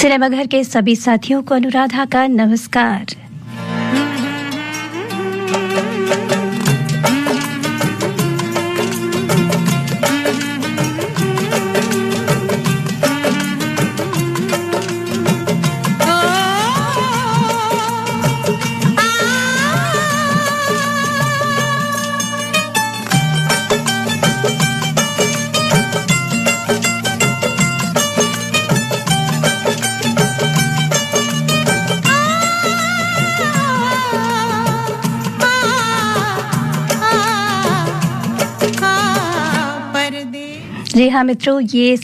सिनेमाघर के सभी साथियों को अनुराधा का नमस्कार। जी हाँ मित्रों, ये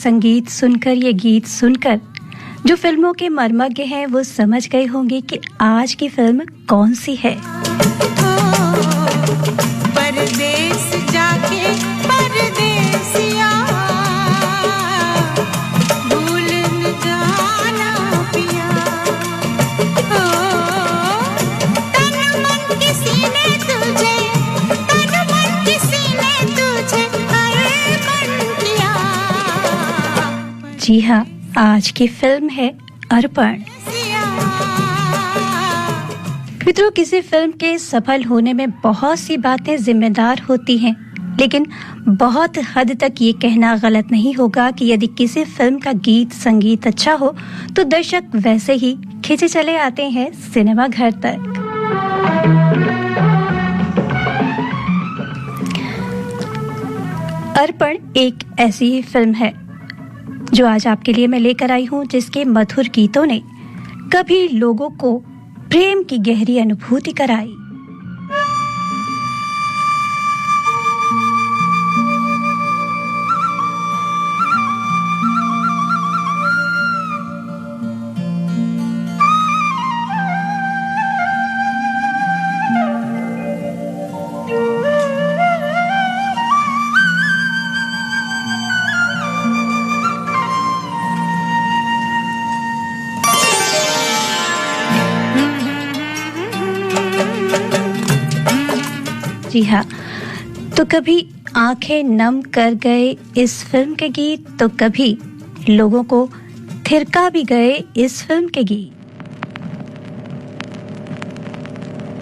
गीत सुनकर जो फिल्मों के मर्मज्ञ हैं वो समझ गए होंगे कि आज की फिल्म कौन सी है। परदेस जाके परदेसिया भूल न जाना पिया, तन मन किसी ने तुझे जी हाँ, आज की फिल्म है अर्पण। मित्रों, किसी फिल्म के सफल होने में बहुत सी बातें जिम्मेदार होती हैं, लेकिन बहुत हद तक ये कहना गलत नहीं होगा कि यदि किसी फिल्म का गीत संगीत अच्छा हो तो दर्शक वैसे ही खींचे चले आते हैं सिनेमा घर तक। अर्पण एक ऐसी ही फिल्म है जो आज आपके लिए मैं लेकर आई हूं, जिसके मधुर गीतों ने कभी लोगों को प्रेम की गहरी अनुभूति कराई। जी हाँ, तो कभी आंखें नम कर गए इस फिल्म के गीत, तो कभी लोगों को थिरका भी गए इस फिल्म के गीत।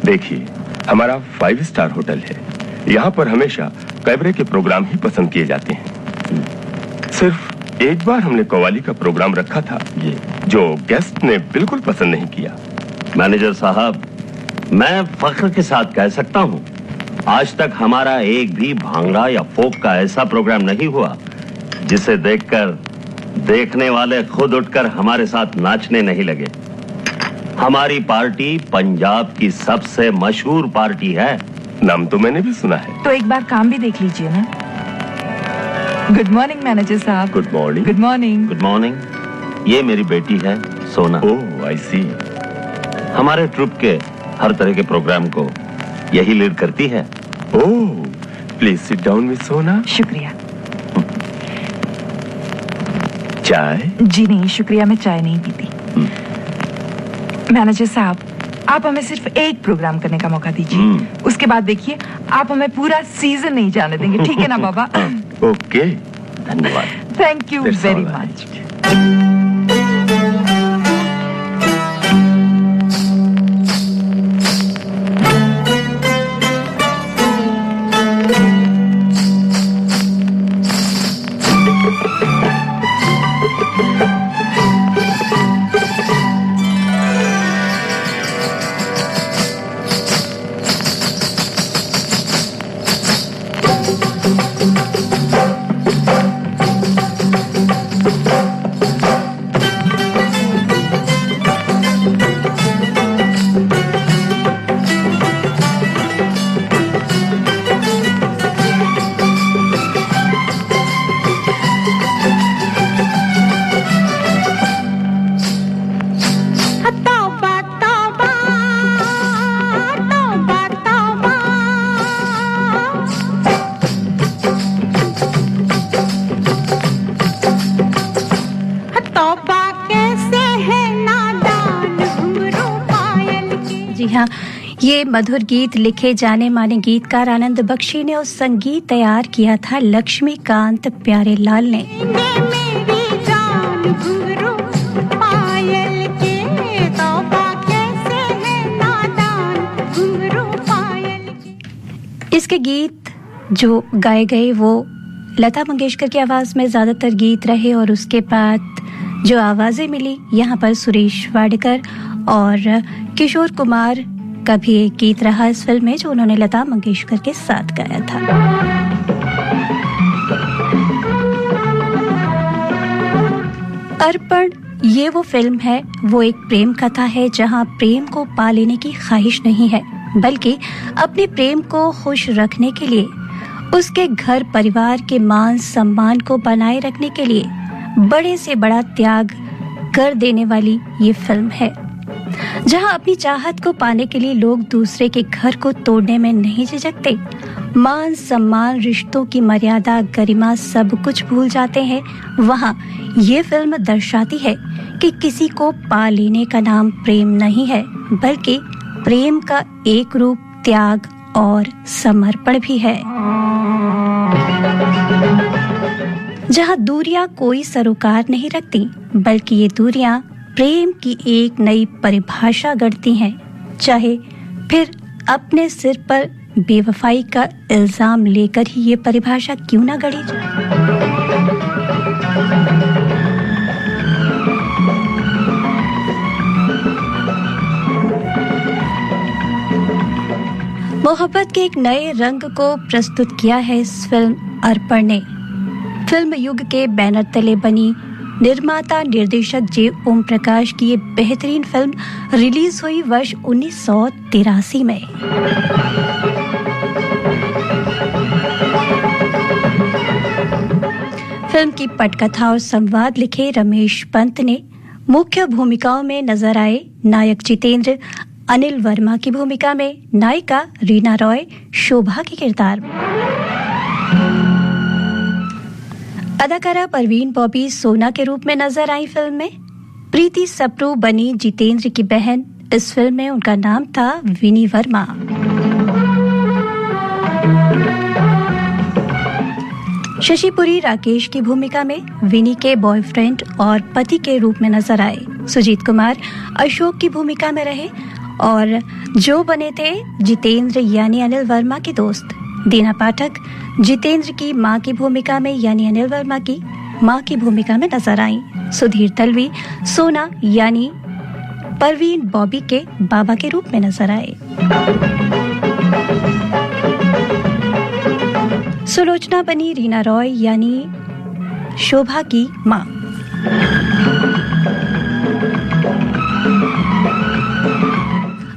देखिए, हमारा 5 स्टार होटल है। यहाँ पर हमेशा कैबरे के प्रोग्राम ही पसंद किए जाते हैं। सिर्फ एक बार हमने कव्वाली का प्रोग्राम रखा था, जो गेस्ट ने बिल्कुल पसंद नहीं किया। मैनेजर साहब, मैं फख्र के साथ कह सकता हूँ, आज तक हमारा एक भी भांगड़ा या फोक का ऐसा प्रोग्राम नहीं हुआ जिसे देखकर देखने वाले खुद उठकर हमारे साथ नाचने नहीं लगे। हमारी पार्टी पंजाब की सबसे मशहूर पार्टी है। नाम तो मैंने भी सुना है। तो एक बार काम भी देख लीजिए ना। गुड मॉर्निंग मैनेजर साहब। Good morning. Good morning. Good morning. ये मेरी बेटी है सोना। ओह, आई सी। हमारे ट्रुप के हर तरह के प्रोग्राम को यही लीड करती है। ओह, प्लीज सिट डाउन मिस सोना। शुक्रिया। चाय? जी नहीं शुक्रिया, मैं चाय नहीं पीती। मैनेजर साहब, आप हमें सिर्फ एक प्रोग्राम करने का मौका दीजिए, उसके बाद देखिए आप हमें पूरा सीजन नहीं जाने देंगे, ठीक है ना बाबा? ओके, धन्यवाद। Thank you very much. हाँ, ये मधुर गीत लिखे जाने माने गीतकार आनंद बख्शी ने और संगीत तैयार किया था लक्ष्मीकांत प्यारेलाल ने। के गीत जो गाए गए वो लता मंगेशकर की आवाज में ज्यादातर गीत रहे और उसके बाद जो आवाजें मिली यहाँ पर सुरेश वाडकर और किशोर कुमार का भी एक गीत रहा इस फिल्म में जो उन्होंने लता मंगेशकर के साथ गाया था। अर्पण ये वो फिल्म है, वो एक प्रेम कथा है जहां प्रेम को पा लेने की ख्वाहिश नहीं है बल्कि अपने प्रेम को खुश रखने के लिए उसके घर परिवार के मान सम्मान को बनाए रखने के लिए बड़े से बड़ा त्याग कर देने वाली ये फिल्म है, जहां अपनी चाहत को पाने के लिए लोग दूसरे के घर को तोड़ने में नहीं झिझकते, मान सम्मान रिश्तों की मर्यादा गरिमा सब कुछ भूल जाते हैं। वहां ये फिल्म दर्शाती है कि किसी को पा लेने का नाम प्रेम नहीं है बल्कि प्रेम का एक रूप त्याग और समर्पण भी है, जहां दूरियां कोई सरोकार नहीं रखती बल्कि ये दूरियां प्रेम की एक नई परिभाषा गढ़ती हैं, चाहे फिर अपने सिर पर बेवफाई का इल्जाम लेकर ही ये परिभाषा क्यों ना गढ़ी जाए। मोहब्बत के एक नए रंग को प्रस्तुत किया है इस फिल्म अर्पण ने। फिल्म युग के बैनर तले बनी निर्माता निर्देशक जे ओम प्रकाश की ये बेहतरीन फिल्म रिलीज हुई वर्ष 1983 में। फिल्म की पटकथा और संवाद लिखे रमेश पंत ने। मुख्य भूमिकाओं में नजर आए नायक जितेंद्र, अनिल वर्मा की भूमिका में नायिका रीना रॉय शोभा के किरदार में, अदाकारा परवीन बॉबी सोना के रूप में नजर आई फिल्म में। प्रीति सप्रू बनी जितेंद्र की बहन। इस फिल्म में उनका नाम था विनी वर्मा। शशिपुरी राकेश की भूमिका में विनी के बॉयफ्रेंड और पति के रूप में नजर आए। सुजीत कुमार अशोक की भूमिका में रहे और जो बने थे जितेंद्र यानी अनिल वर्मा के दोस्त। दीना पाठक जितेंद्र की मां की भूमिका में यानी अनिल वर्मा की मां की भूमिका में नजर आई। सुधीर तलवी सोना यानी परवीन बॉबी के बाबा के रूप में नजर आए। सुलोचना बनी रीना रॉय यानी शोभा की मां।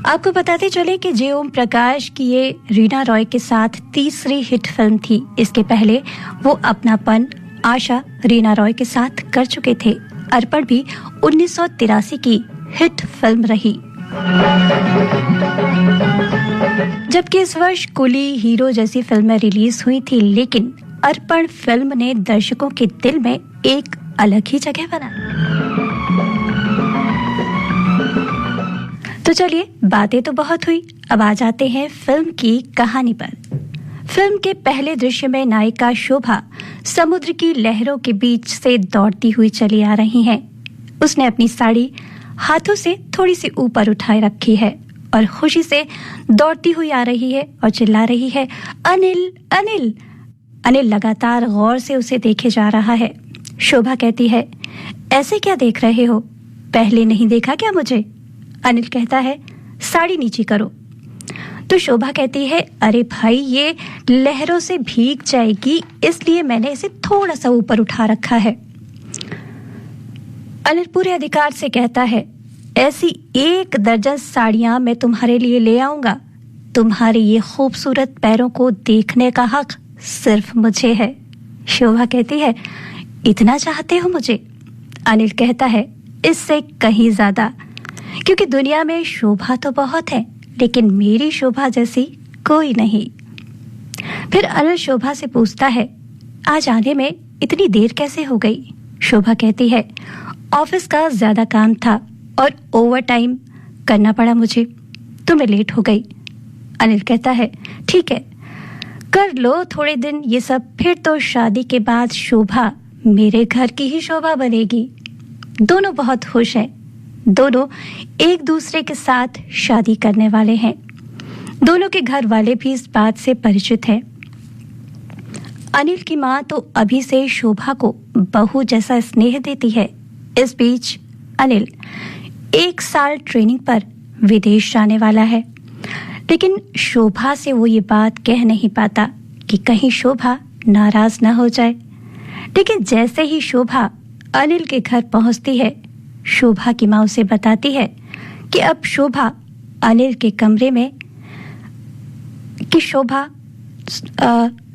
आपको बताते चले कि जे ओम प्रकाश की ये रीना रॉय के साथ तीसरी हिट फिल्म थी। इसके पहले वो अपनापन, आशा रीना रॉय के साथ कर चुके थे। अर्पण भी 1983 की हिट फिल्म रही। जबकि इस वर्ष कुली, हीरो जैसी फिल्में रिलीज हुई थी, लेकिन अर्पण फिल्म ने दर्शकों के दिल में एक अलग ही जगह बनाई। तो चलिए, बातें तो बहुत हुई, अब आ जाते हैं फिल्म की कहानी पर। फिल्म के पहले दृश्य में नायिका शोभा समुद्र की लहरों के बीच से दौड़ती हुई चली आ रही हैं। उसने अपनी साड़ी हाथों से थोड़ी सी ऊपर उठाए रखी है और खुशी से दौड़ती हुई आ रही है और चिल्ला रही है, अनिल अनिल। अनिल लगातार गौर से उसे देखे जा रहा है। शोभा कहती है, ऐसे क्या देख रहे हो, पहले नहीं देखा क्या मुझे? अनिल कहता है, साड़ी नीचे करो। तो शोभा कहती है, अरे भाई ये लहरों से भीग जाएगी इसलिए मैंने इसे थोड़ा सा ऊपर उठा रखा है। अनिल पूरे अधिकार से कहता है, ऐसी 1 दर्जन साड़ियां मैं तुम्हारे लिए ले आऊंगा। तुम्हारे ये खूबसूरत पैरों को देखने का हक सिर्फ मुझे है। शोभा कहती है, इतना चाहते हो मुझे? अनिल कहता है, इससे कहीं ज्यादा, क्योंकि दुनिया में शोभा तो बहुत है लेकिन मेरी शोभा जैसी कोई नहीं। फिर अनिल शोभा से पूछता है, आज आने में इतनी देर कैसे हो गई? शोभा कहती है, ऑफिस का ज्यादा काम था और ओवर टाइम करना पड़ा मुझे, तो मैं लेट हो गई। अनिल कहता है, ठीक है, कर लो थोड़े दिन ये सब, फिर तो शादी के बाद शोभा मेरे घर की ही शोभा बनेगी। दोनों बहुत खुश हैं। दोनों एक दूसरे के साथ शादी करने वाले हैं। दोनों के घर वाले भी इस बात से परिचित हैं। अनिल की मां तो अभी से शोभा को बहू जैसा स्नेह देती है। इस बीच अनिल 1 साल ट्रेनिंग पर विदेश जाने वाला है, लेकिन शोभा से वो ये बात कह नहीं पाता कि कहीं शोभा नाराज न हो जाए। लेकिन जैसे ही शोभा अनिल के घर पहुंचती है, शोभा की मां उसे बताती है कि अब शोभा अनिल के कमरे में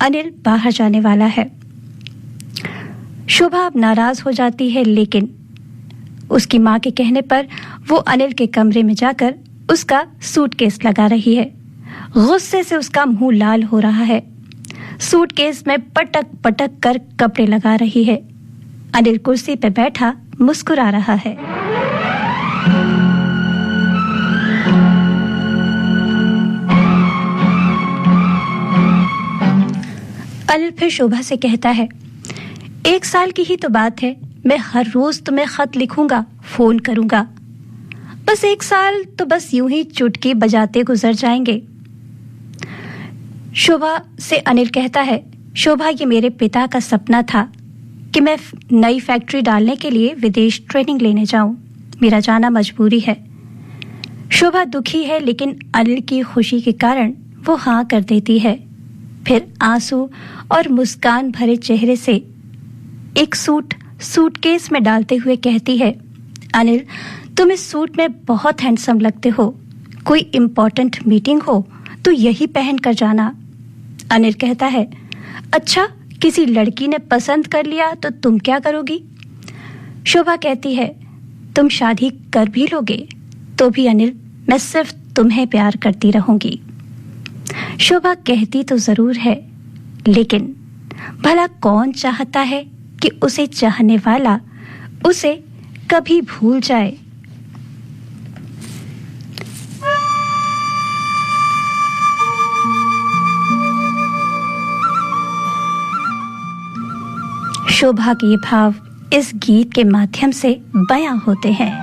अनिल बाहर जाने वाला है। शोभा अब नाराज हो जाती है, लेकिन उसकी मां के कहने पर वो अनिल के कमरे में जाकर उसका सूटकेस लगा रही है। गुस्से से उसका मुंह लाल हो रहा है। सूटकेस में पटक पटक कर कपड़े लगा रही है। अनिल कुर्सी पर बैठा मुस्कुरा रहा है। अनिल फिर शोभा से कहता है, 1 साल की ही तो बात है, मैं हर रोज तुम्हें खत लिखूंगा, फोन करूंगा। बस 1 साल तो बस यूं ही चुटकी बजाते गुजर जाएंगे। शोभा से अनिल कहता है, शोभा ये मेरे पिता का सपना था कि मैं नई फैक्ट्री डालने के लिए विदेश ट्रेनिंग लेने जाऊं। मेरा जाना मजबूरी है। शोभा दुखी है, लेकिन अनिल की खुशी के कारण वो हाँ कर देती है। फिर आंसू और मुस्कान भरे चेहरे से एक सूटकेस में डालते हुए कहती है, अनिल तुम इस सूट में बहुत हैंडसम लगते हो। कोई इम्पोर्टेंट मीटिंग हो तो यही पहन कर जाना। अनिल कहता है, अच्छा किसी लड़की ने पसंद कर लिया तो तुम क्या करोगी? शोभा कहती है, तुम शादी कर भी लोगे तो भी अनिल मैं सिर्फ तुम्हें प्यार करती रहूंगी। शोभा कहती तो जरूर है, लेकिन भला कौन चाहता है कि उसे चाहने वाला उसे कभी भूल जाए? शोभा के ये भाव इस गीत के माध्यम से बयां होते हैं।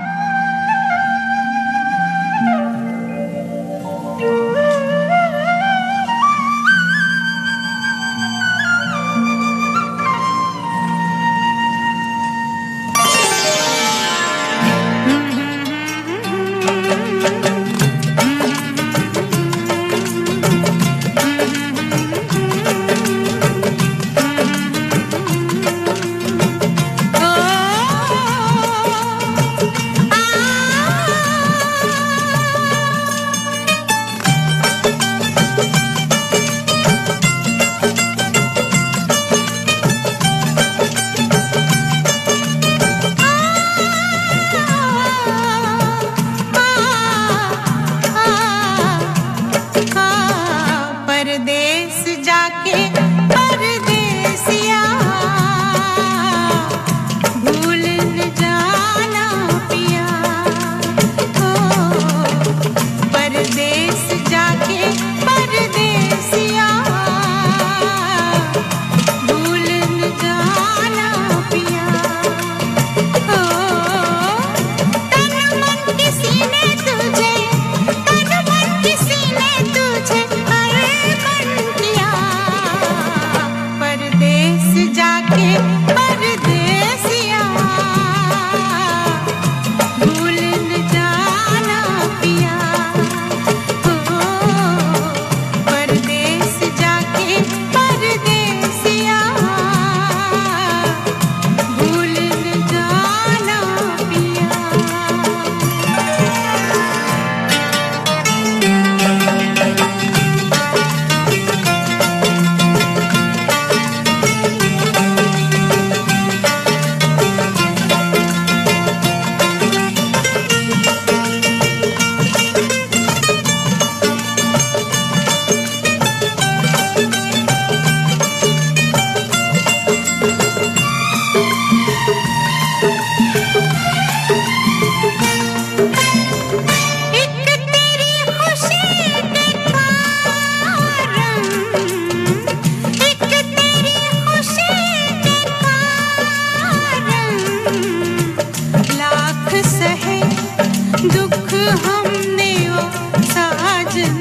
दुख हमने ओ साजन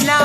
ला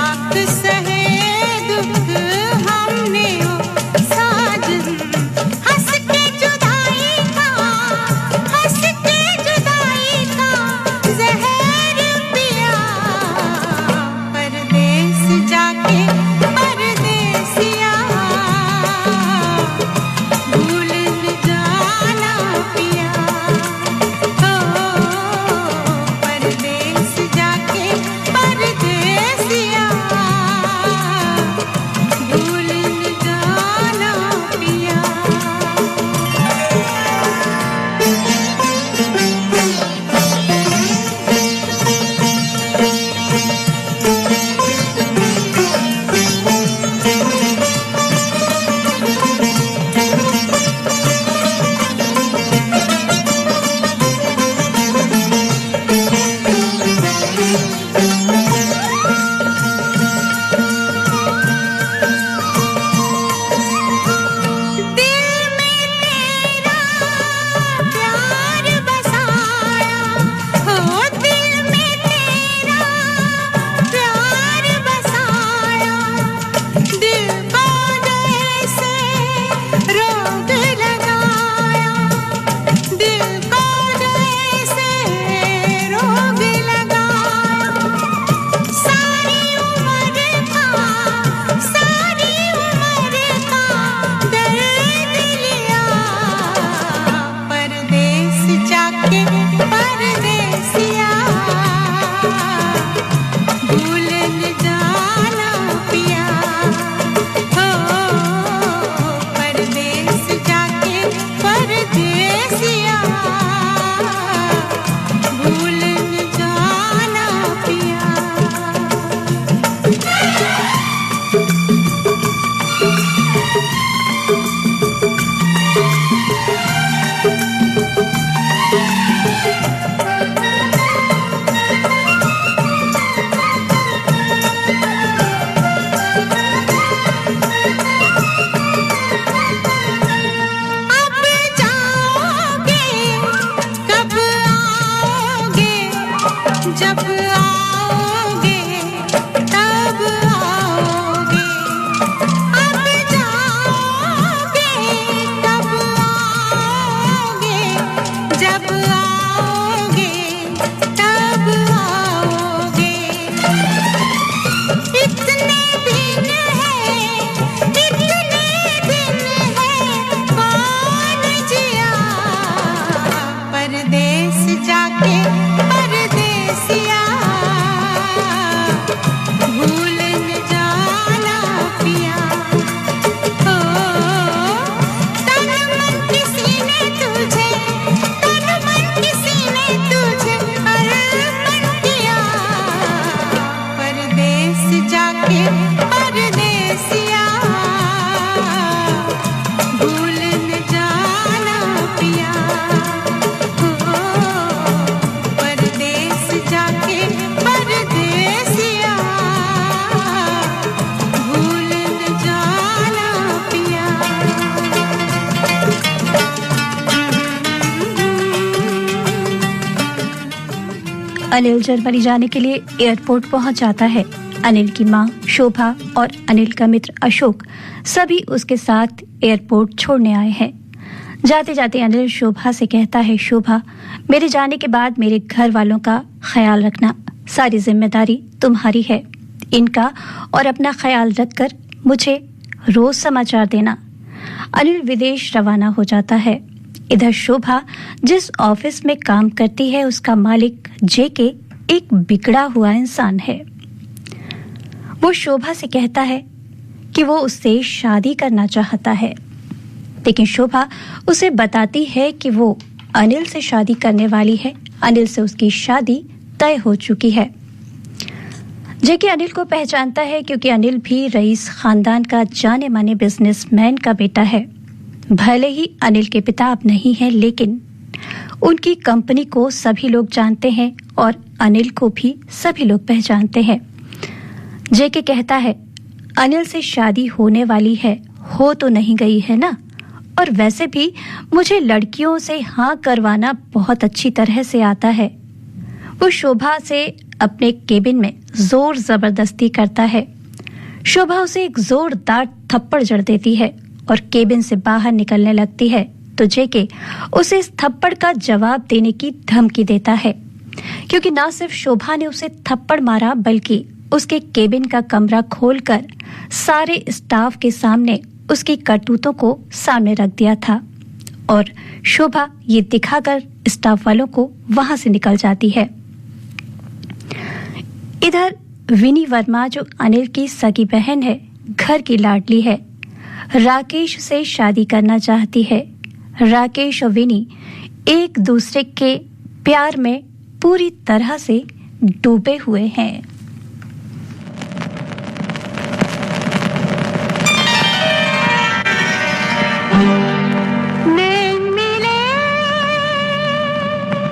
जब आओगे तब आओगे, अब जाओगे तब आओगे, जब आओगे तब आओगे। इतने दिन है, इतने दिन है, कौन जिया परदेस जाके परदेसिया, भूल न जाना पिया। ओ तन मन किसी ने तुझे, तन मन किसी ने तुझे अर्पण किया, परदेस जाके परदेसिया, भूल न जाना पिया। ओ परदेस जाके परदेसिया, भूल न जाना पिया। अनिल जर्मनी जाने के लिए एयरपोर्ट पहुंच जाता है। अनिल की मां शोभा और अनिल का मित्र अशोक सभी उसके साथ एयरपोर्ट छोड़ने आए हैं। जाते जाते अनिल शोभा से कहता है, शोभा, मेरे जाने के बाद मेरे घर वालों का ख्याल रखना, सारी जिम्मेदारी तुम्हारी है। इनका और अपना ख्याल रखकर मुझे रोज समाचार देना। अनिल विदेश रवाना हो जाता है। इधर शोभा जिस ऑफिस में काम करती है उसका मालिक जेके एक बिगड़ा हुआ इंसान है। वो शोभा से कहता है कि वो उससे शादी करना चाहता है, लेकिन शोभा उसे बताती है कि वो अनिल से शादी करने वाली है। अनिल से उसकी शादी तय हो चुकी है। जेके अनिल को पहचानता है क्योंकि अनिल भी रईस खानदान का जाने माने बिजनेसमैन का बेटा है। भले ही अनिल के पिता अब नहीं हैं, लेकिन उनकी कंपनी को सभी लोग जानते हैं और अनिल को भी सभी लोग पहचानते हैं। जेके कहता है, अनिल से शादी होने वाली है, हो तो नहीं गई है ना? और वैसे भी मुझे लड़कियों से हाँ करवाना बहुत अच्छी तरह से आता है। वो शोभा से अपने केबिन में जोर जबरदस्ती करता है। शोभा उसे एक जोरदार थप्पड़ जड़ देती है और केबिन से बाहर निकलने लगती है, तो जेके उसे इस थप्पड़ का जवाब देने की धमकी देता है, क्योंकि ना सिर्फ शोभा ने उसे थप्पड़ मारा बल्कि उसके केबिन का कमरा खोलकर सारे स्टाफ के सामने उसकी करतूतों को सामने रख दिया था और शोभा ये दिखाकर स्टाफ वालों को वहां से निकल जाती है। इधर विनी वर्मा, जो अनिल की सगी बहन है, घर की लाडली है, राकेश से शादी करना चाहती है। राकेश और विनी एक दूसरे के प्यार में पूरी तरह से डूबे हुए हैं।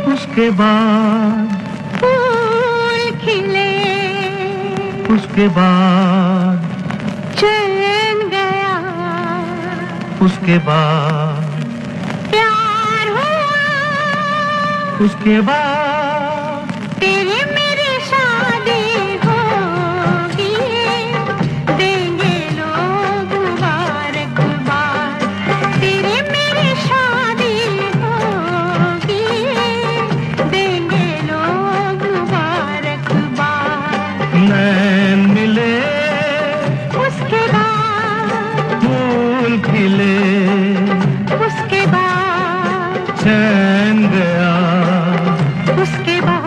उसके बाद फूल खिले, उसके बाद चैन गया, उसके बाद प्यार हुआ, उसके बाद तेरी मेरी शादी होगी, देंगे लोग मुबारकबाद, तेरी मेरी शादी होगी, देंगे लोग मुबारकबाद। नैन मिले, उसके बाद फूल खिले, उसके बाद चैन गया, उसके बाद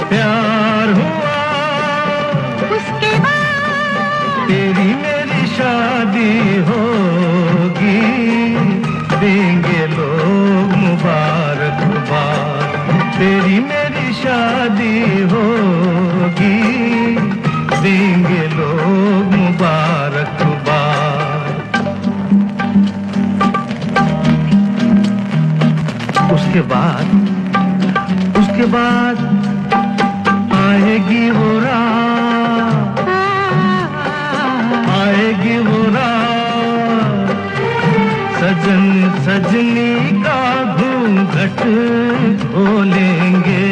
प्यार हुआ, उसके बाद तेरी मेरी शादी होगी, देंगे लोग मुबारकबाद, तेरी मेरी शादी होगी, देंगे लोग मुबारकबाद। उसके बाद आएगी वो रात, आएगी वो रात, सजन सजनी का घूंघट खोलेंगे,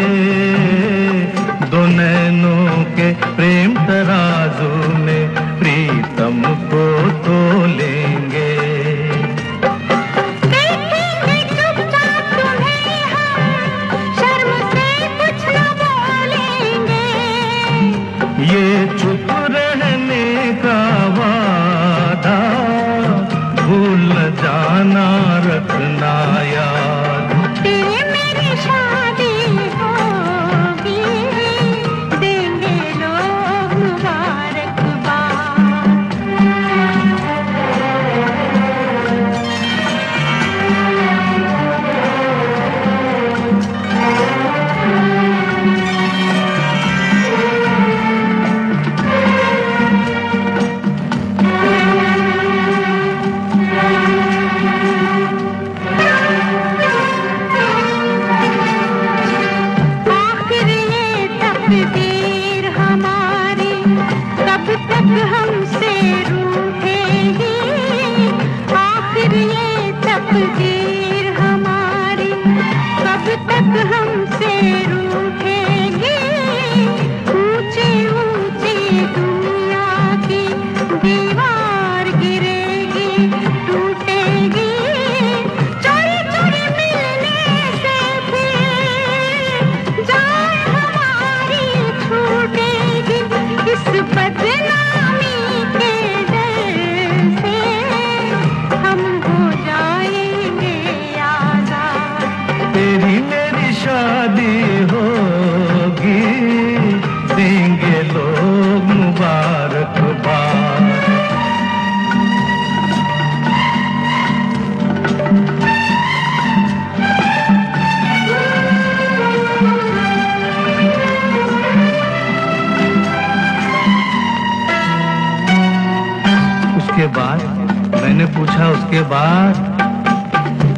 पूछा उसके बाद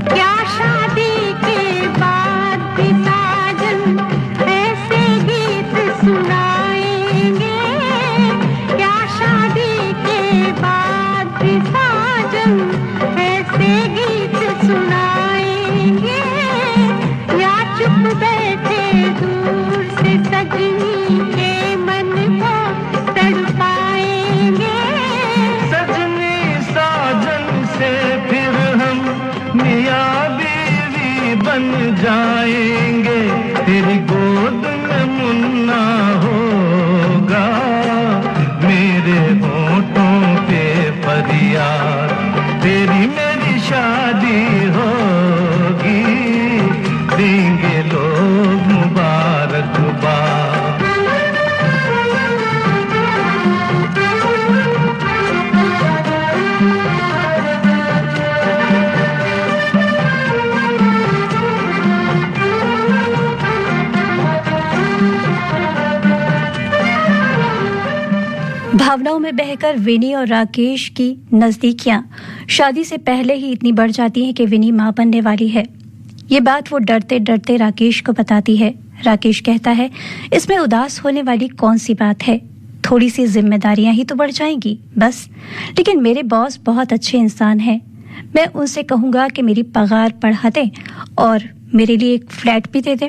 क्या शादी के बाद भी साजन ऐसे गीत सुनाएंगे? क्या शादी के बाद भी साजन ऐसे गीत सुनाएंगे? या चुप बैठे दूर से सजनी के मन को तड़पाएंगे? सजनी साजन से फिर हम मियाँ बीवी बन जाएंगे, तेरी गोद में मुन्ना होगा, मेरे होठों पे फरियाद, तेरी मेरी शादी होगी, देंगे लोग मुबारकबाद। भावनाओं में बहकर विनी और राकेश की नजदीकियां शादी से पहले ही इतनी बढ़ जाती हैं कि विनी मां बनने वाली है। ये बात वो डरते डरते राकेश को बताती है। राकेश कहता है, इसमें उदास होने वाली कौन सी बात है, थोड़ी सी जिम्मेदारियां ही तो बढ़ जाएंगी बस। लेकिन मेरे बॉस बहुत अच्छे इंसान हैं, मैं उनसे कहूंगा कि मेरी पगार बढ़ा दें और मेरे लिए एक फ्लैट भी दे दें।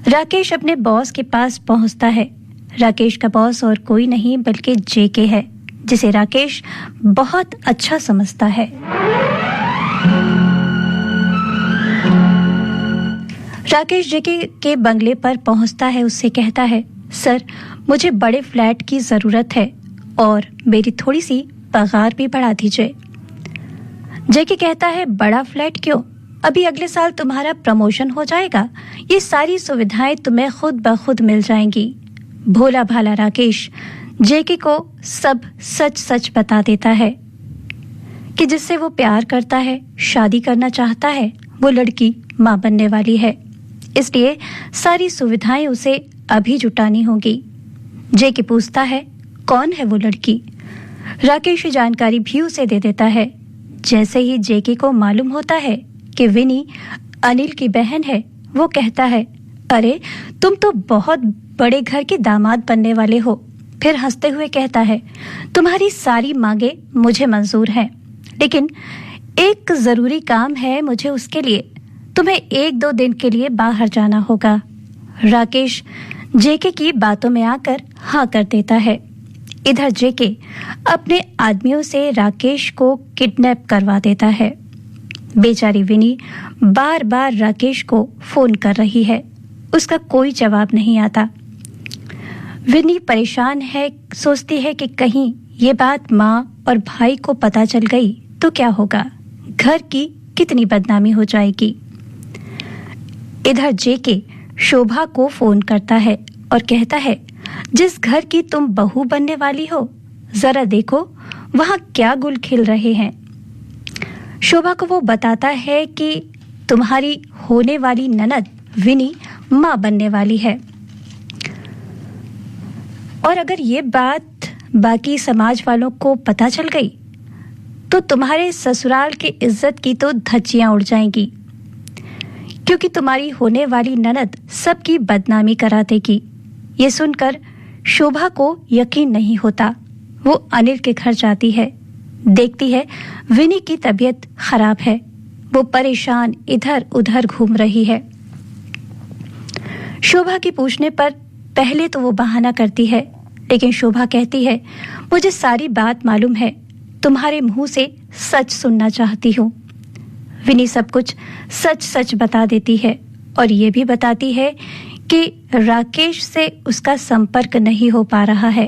राकेश अपने बॉस के पास पहुंचता है। राकेश का बॉस और कोई नहीं बल्कि जेके है, जिसे राकेश बहुत अच्छा समझता है। राकेश जेके के बंगले पर पहुंचता है, उससे कहता है, सर मुझे बड़े फ्लैट की जरूरत है और मेरी थोड़ी सी पगार भी बढ़ा दीजिए। जेके कहता है, बड़ा फ्लैट क्यों, अभी अगले साल तुम्हारा प्रमोशन हो जाएगा, ये सारी सुविधाएं तुम्हें खुद ब खुद मिल जाएंगी। भोला भाला राकेश जेके को सब सच सच बता देता है कि जिससे वो प्यार करता है, शादी करना चाहता है, वो लड़की मां बनने वाली है, इसलिए सारी सुविधाएं उसे अभी जुटानी होंगी। जेके पूछता है, कौन है वो लड़की? राकेश जानकारी भी उसे दे देता है। जैसे ही जेके को मालूम होता है कि विनी अनिल की बहन है, वो कहता है, अरे तुम तो बहुत बड़े घर के दामाद बनने वाले हो। फिर हंसते हुए कहता है, तुम्हारी सारी मांगे मुझे मंजूर हैं, लेकिन एक जरूरी काम है मुझे, उसके लिए तुम्हें 1-2 दिन के लिए बाहर जाना होगा। राकेश जेके की बातों में आकर हाँ कर देता है। इधर जेके अपने आदमियों से राकेश को किडनैप करवा देता है। बेचारी विनी बार बार राकेश को फोन कर रही है, उसका कोई जवाब नहीं आता। विनी परेशान है, सोचती है कि कहीं ये बात माँ और भाई को पता चल गई तो क्या होगा, घर की कितनी बदनामी हो जाएगी। इधर जेके शोभा को फोन करता है और कहता है, जिस घर की तुम बहू बनने वाली हो, जरा देखो वहां क्या गुल खिल रहे हैं। शोभा को वो बताता है कि तुम्हारी होने वाली ननद विनी मां बनने वाली है, और अगर ये बात बाकी समाज वालों को पता चल गई तो तुम्हारे ससुराल की इज्जत की तो धज्जियां उड़ जाएंगी, क्योंकि तुम्हारी होने वाली ननद सबकी बदनामी करा देगी। ये सुनकर शोभा को यकीन नहीं होता। वो अनिल के घर जाती है, देखती है विनी की तबीयत खराब है, वो परेशान इधर उधर घूम रही है। शोभा की पूछने पर पहले तो वो बहाना करती है, लेकिन शोभा कहती है, मुझे सारी बात मालूम है, तुम्हारे मुंह से सच सुनना चाहती हूँ। विनी सब कुछ सच सच बता देती है और ये भी बताती है कि राकेश से उसका संपर्क नहीं हो पा रहा है।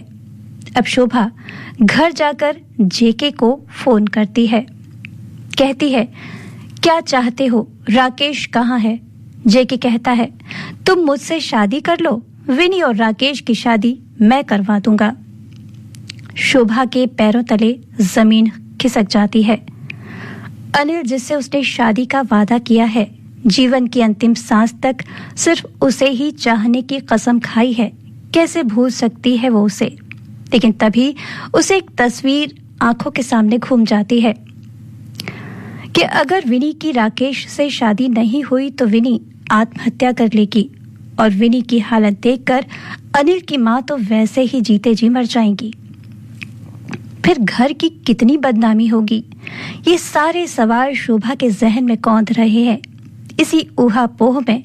अब शोभा घर जाकर जेके को फोन करती है, कहती है, क्या चाहते हो, राकेश कहाँ है? जेके कहता है, तुम मुझसे शादी कर लो, विनी और राकेश की शादी मैं करवा दूंगा। शोभा के पैरों तले जमीन खिसक जाती है। अनिल जिससे उसने शादी का वादा किया है, जीवन की अंतिम सांस तक सिर्फ उसे ही चाहने की कसम खाई है, कैसे भूल सकती है वो उसे? लेकिन तभी उसे एक तस्वीर आंखों के सामने घूम जाती है। कि अगर विनी की राकेश से शादी नहीं हुई तो विनी आत्महत्या कर लेगी और विनी की हालत देखकर अनिल की मां तो वैसे ही जीते जी मर जाएंगी। फिर घर की कितनी बदनामी होगी। ये सारे सवाल शोभा के जहन में कौंध रहे हैं। इसी ऊहापोह में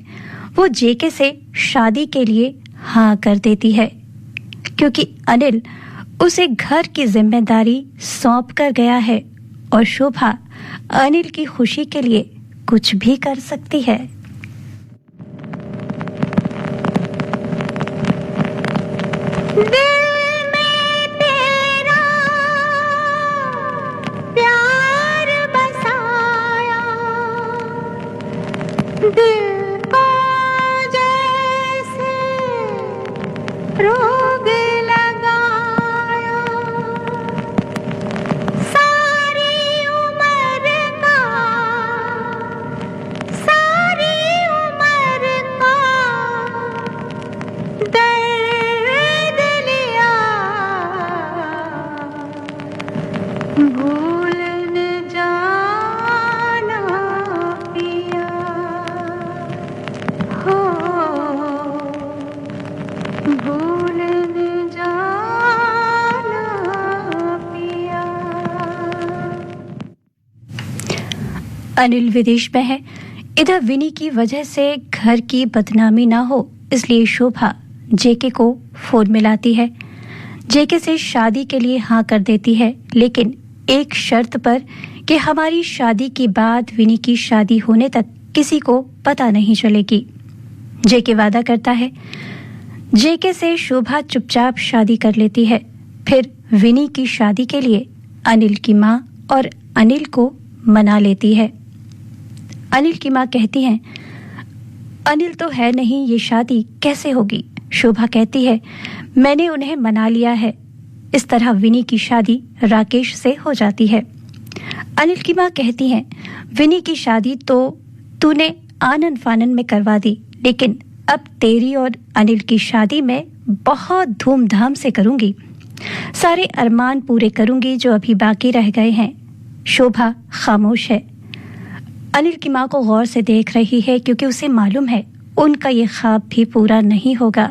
वो जेके से शादी के लिए हाँ कर देती है, क्योंकि अनिल उसे घर की जिम्मेदारी सौंप कर गया है और शोभा अनिल की खुशी के लिए कुछ भी कर सकती है। अनिल विदेश में है। इधर विनी की वजह से घर की बदनामी ना हो, इसलिए शोभा जेके को फोन मिलाती है। जेके से शादी के लिए हाँ कर देती है, लेकिन एक शर्त पर कि हमारी शादी के बाद विनी की शादी होने तक किसी को पता नहीं चलेगी। जेके वादा करता है। जेके से शोभा चुपचाप शादी कर लेती है। फिर विनी की शादी के लिए अनिल की माँ और अनिल को मना लेती है। अनिल की माँ कहती हैं, अनिल तो है नहीं, ये शादी कैसे होगी। शोभा कहती है, मैंने उन्हें मना लिया है। इस तरह विनी की शादी राकेश से हो जाती है। अनिल की माँ कहती हैं, विनी की शादी तो तूने आनन फानन में करवा दी, लेकिन अब तेरी और अनिल की शादी में बहुत धूमधाम से करूंगी। सारे अरमान पूरे करूंगी जो अभी बाकी रह गए हैं। शोभा खामोश है। अनिल की माँ को गौर से देख रही है, क्योंकि उसे मालूम है उनका ये ख्वाब भी पूरा नहीं होगा,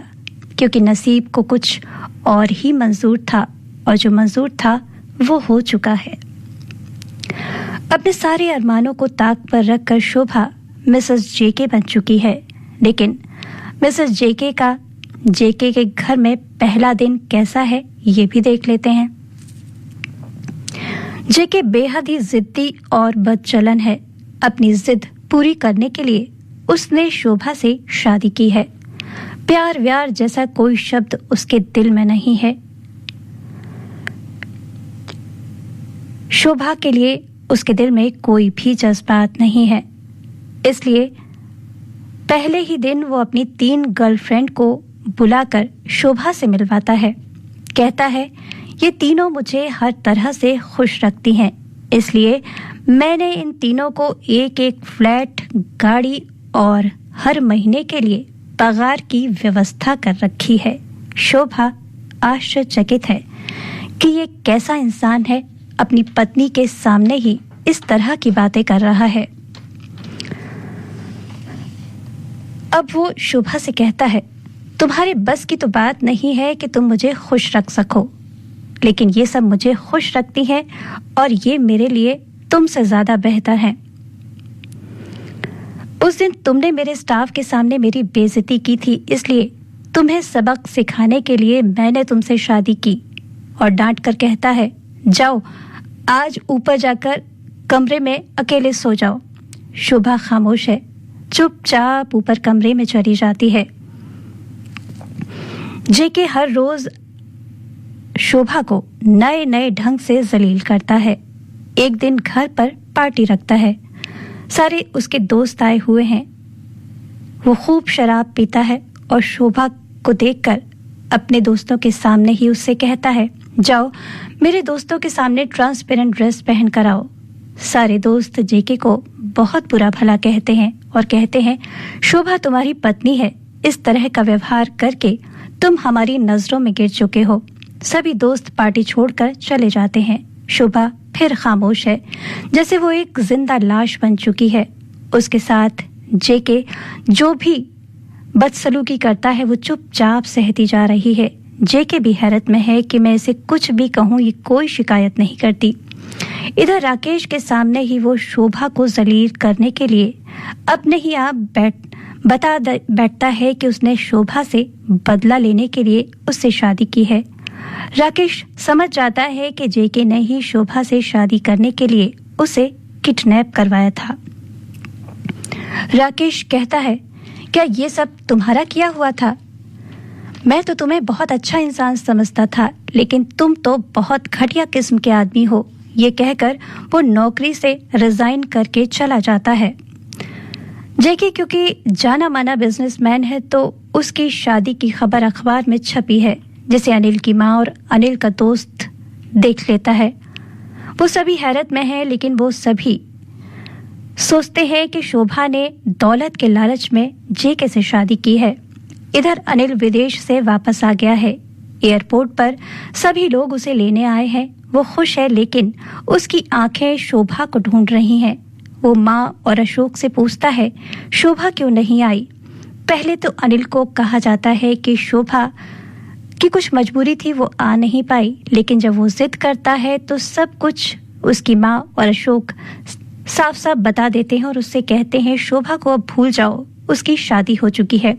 क्योंकि नसीब को कुछ और ही मंजूर था और जो मंजूर था वो हो चुका है। अपने सारे अरमानों को ताक पर रखकर शोभा मिसेस जेके बन चुकी है। लेकिन मिसेस जेके के घर में पहला दिन कैसा है ये भी देख लेते हैं। जेके बेहद ही जिद्दी और बदचलन है। अपनी जिद पूरी करने के लिए उसने शोभा से शादी की है। प्यार व्यार जैसा कोई शब्द उसके दिल में नहीं है। शोभा के लिए उसके दिल में कोई भी जज्बात नहीं है। इसलिए पहले ही दिन वो अपनी 3 गर्लफ्रेंड को बुलाकर शोभा से मिलवाता है। कहता है, ये तीनों मुझे हर तरह से खुश रखती हैं, इसलिए मैंने इन तीनों को एक एक फ्लैट, गाड़ी और हर महीने के लिए पगार की व्यवस्था कर रखी है। शोभा आश्चर्यचकित है कि ये कैसा इंसान है, अपनी पत्नी के सामने ही इस तरह की बातें कर रहा है। अब वो शोभा से कहता है, तुम्हारे बस की तो बात नहीं है कि तुम मुझे खुश रख सको, लेकिन ये सब मुझे खुश रखती हैं और ये मेरे लिए तुमसे ज्यादा बेहतर हैं। उस दिन तुमने मेरे स्टाफ के सामने मेरी बेइज्जती की थी, इसलिए तुम्हें सबक सिखाने के लिए मैंने तुमसे शादी की। और डांट कर कहता है, जाओ आज ऊपर जाकर कमरे में अकेले सो जाओ। शोभा खामोश है, चुपचाप ऊपर कमरे में चली जाती है। जेके हर रोज शोभा को नए नए ढंग से जलील करता है। एक दिन घर पर पार्टी रखता है। सारे उसके दोस्त आए हुए हैं। वो खूब शराब पीता है और शोभा को देखकर अपने दोस्तों के सामने ही उससे कहता है, जाओ मेरे दोस्तों के सामने ट्रांसपेरेंट ड्रेस पहन कर आओ। सारे दोस्त जेके को बहुत बुरा भला कहते हैं और कहते हैं, शोभा तुम्हारी पत्नी है, इस तरह का व्यवहार करके तुम हमारी नजरों में गिर चुके हो। सभी दोस्त पार्टी छोड़कर चले जाते हैं। शोभा फिर खामोश है, जैसे वो एक जिंदा लाश बन चुकी है। उसके साथ जेके जो भी बदसलूकी करता है वो चुपचाप सहती जा रही है। जेके भी हैरत में है कि मैं इसे कुछ भी कहूं ये कोई शिकायत नहीं करती। इधर राकेश के सामने ही वो शोभा को जलील करने के लिए अपने ही आप बैठता है कि उसने शोभा से बदला लेने के लिए उससे शादी की है। राकेश समझ जाता है कि जेके ने ही शोभा से शादी करने के लिए उसे किडनैप करवाया था। राकेश कहता है, क्या ये सब तुम्हारा किया हुआ था? मैं तो तुम्हें बहुत अच्छा इंसान समझता था, लेकिन तुम तो बहुत घटिया किस्म के आदमी हो। ये कहकर वो नौकरी से रिजाइन करके चला जाता है। जेके क्योंकि जाना माना बिजनेसमैन है तो उसकी शादी की खबर अखबार में छपी है, जिसे अनिल की माँ और अनिल का दोस्त देख लेता है। वो सभी हैरत में है, लेकिन वो सभी सोचते हैं कि शोभा ने दौलत के लालच में जेके से शादी की है। इधर अनिल विदेश से वापस आ गया है। एयरपोर्ट पर सभी लोग उसे लेने आए हैं। वो खुश है, लेकिन उसकी आंखें शोभा को ढूंढ रही हैं। वो माँ और अशोक से पूछता है, शोभा क्यों नहीं आई? पहले तो अनिल को कहा जाता है कि शोभा की कुछ मजबूरी थी, वो आ नहीं पाई, लेकिन जब वो जिद करता है तो सब कुछ उसकी माँ और अशोक साफ साफ बता देते हैं और उससे कहते हैं शोभा को अब भूल जाओ, उसकी शादी हो चुकी है।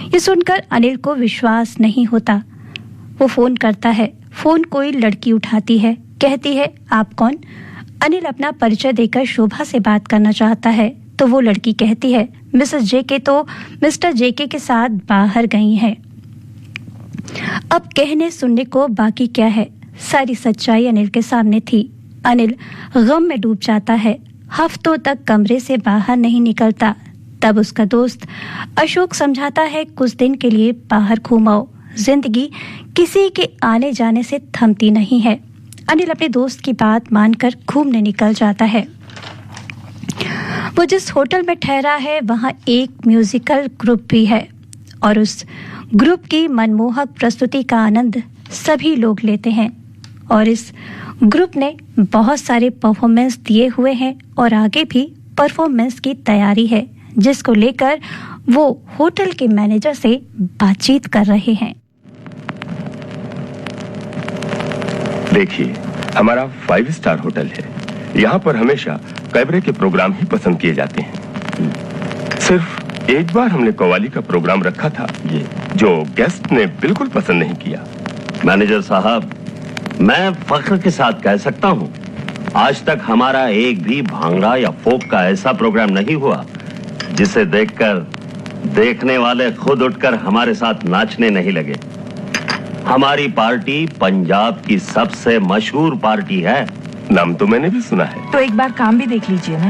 ये सुनकर अनिल को विश्वास नहीं होता। वो फोन करता है। फोन कोई लड़की उठाती है, कहती है, आप कौन? अनिल अपना परिचय देकर शोभा से बात करना चाहता है तो वो लड़की कहती है, मिसेस जेके तो मिस्टर जेके के साथ बाहर गई हैं। अब कहने सुनने को बाकी क्या है? सारी सच्चाई अनिल के सामने थी। अनिल गम में डूब जाता है, हफ्तों तक कमरे से बाहर नहीं निकलता। तब उसका दोस्त अशोक समझाता है, कुछ दिन के लिए बाहर घूमाओ, जिंदगी किसी के आने जाने से थमती नहीं है। अनिल अपने दोस्त की बात मानकर घूमने निकल जाता है। वो जिस होटल में ठहरा है वहां एक म्यूजिकल ग्रुप भी है और उस ग्रुप की मनमोहक प्रस्तुति का आनंद सभी लोग लेते हैं। और इस ग्रुप ने बहुत सारे परफॉर्मेंस दिए हुए हैं और आगे भी परफॉर्मेंस की तैयारी है, जिसको लेकर वो होटल के मैनेजर से बातचीत कर रहे हैं। देखिए, हमारा 5 स्टार होटल है। यहाँ पर हमेशा कैबरे के प्रोग्राम ही पसंद किए जाते हैं। सिर्फ एक बार हमने कव्वाली का प्रोग्राम रखा था, ये जो गेस्ट ने बिल्कुल पसंद नहीं किया। मैनेजर साहब, मैं फख्र के साथ कह सकता हूँ, आज तक हमारा एक भी भांगड़ा या फोक का ऐसा प्रोग्राम नहीं हुआ जिसे देखकर देखने वाले खुद उठकर हमारे साथ नाचने नहीं लगे। हमारी पार्टी पंजाब की सबसे मशहूर पार्टी है। नाम तो मैंने भी सुना है। तो एक बार काम भी देख लीजिए ना।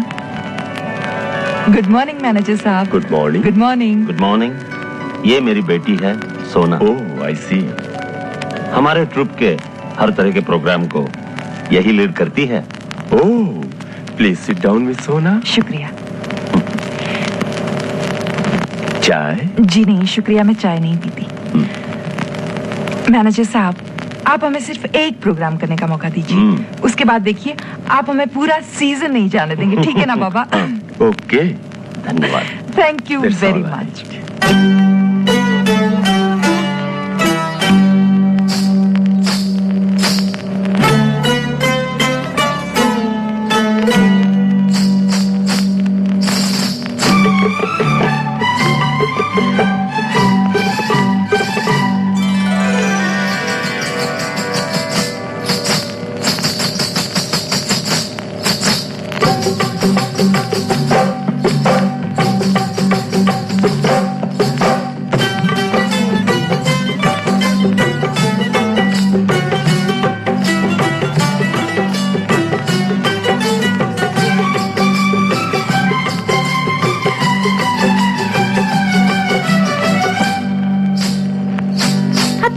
गुड मॉर्निंग मैनेजर साहब। Good morning. Good morning. Good morning. ये मेरी बेटी है सोना। ओह, आई सी। हमारे ट्रुप के हर तरह के प्रोग्राम को यही लीड करती है। ओह, प्लीज सिट डाउन मिस सोना। शुक्रिया। चाय? जी नहीं शुक्रिया, मैं चाय नहीं पीती। मैनेजर साहब, आप हमें सिर्फ एक प्रोग्राम करने का मौका दीजिए। उसके बाद देखिए, आप हमें पूरा सीजन नहीं जाने देंगे, ठीक है ना बाबा? ओके, धन्यवाद। Thank you That's very all right. Much.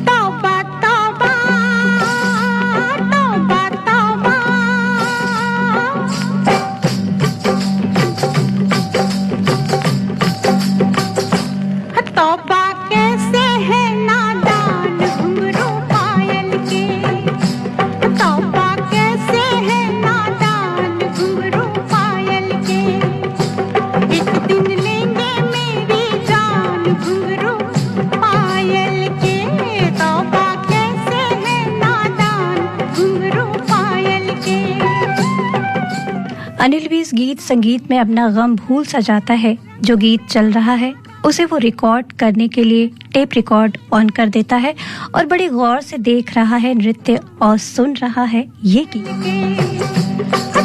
तौबा तौबा तौबा तौबा तौबा कैसे है नादान घुंघरू पायल के, तौबा कैसे अनिल भी इस गीत संगीत में अपना गम भूल सा जाता है। जो गीत चल रहा है उसे वो रिकॉर्ड करने के लिए टेप रिकॉर्ड ऑन कर देता है और बड़ी गौर से देख रहा है नृत्य और सुन रहा है ये गीत।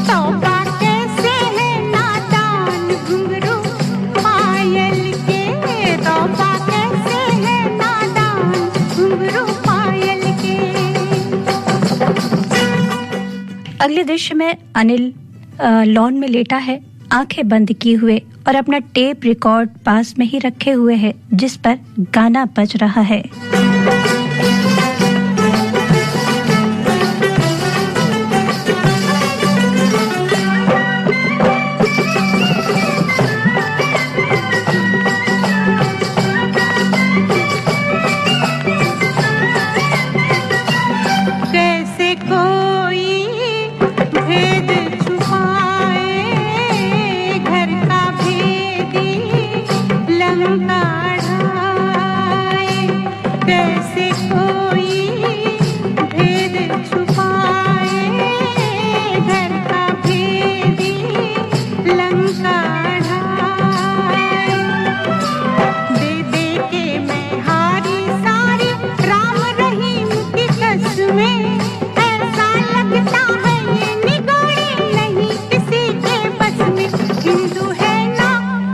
तौबा कैसे है नादान घुंघरू पायल के, तौबा कैसे है नादान घुंघरू पायल के। अगले दृश्य में अनिल लॉन में लेटा है, आंखें बंद किए हुए और अपना टेप रिकॉर्ड पास में ही रखे हुए है जिस पर गाना बज रहा है। कैसे कोई भेद छुपाए, घर का भेदी लंका ढाए। कैसे कोई भेद छुपाए, घर का भेदी लंका ढाए। दे दे के मैं हारी सारी राम रहीम की कसमें, ऐसा लगता है ये निगोड़ी नहीं किसी के बस में। हिंदू है ना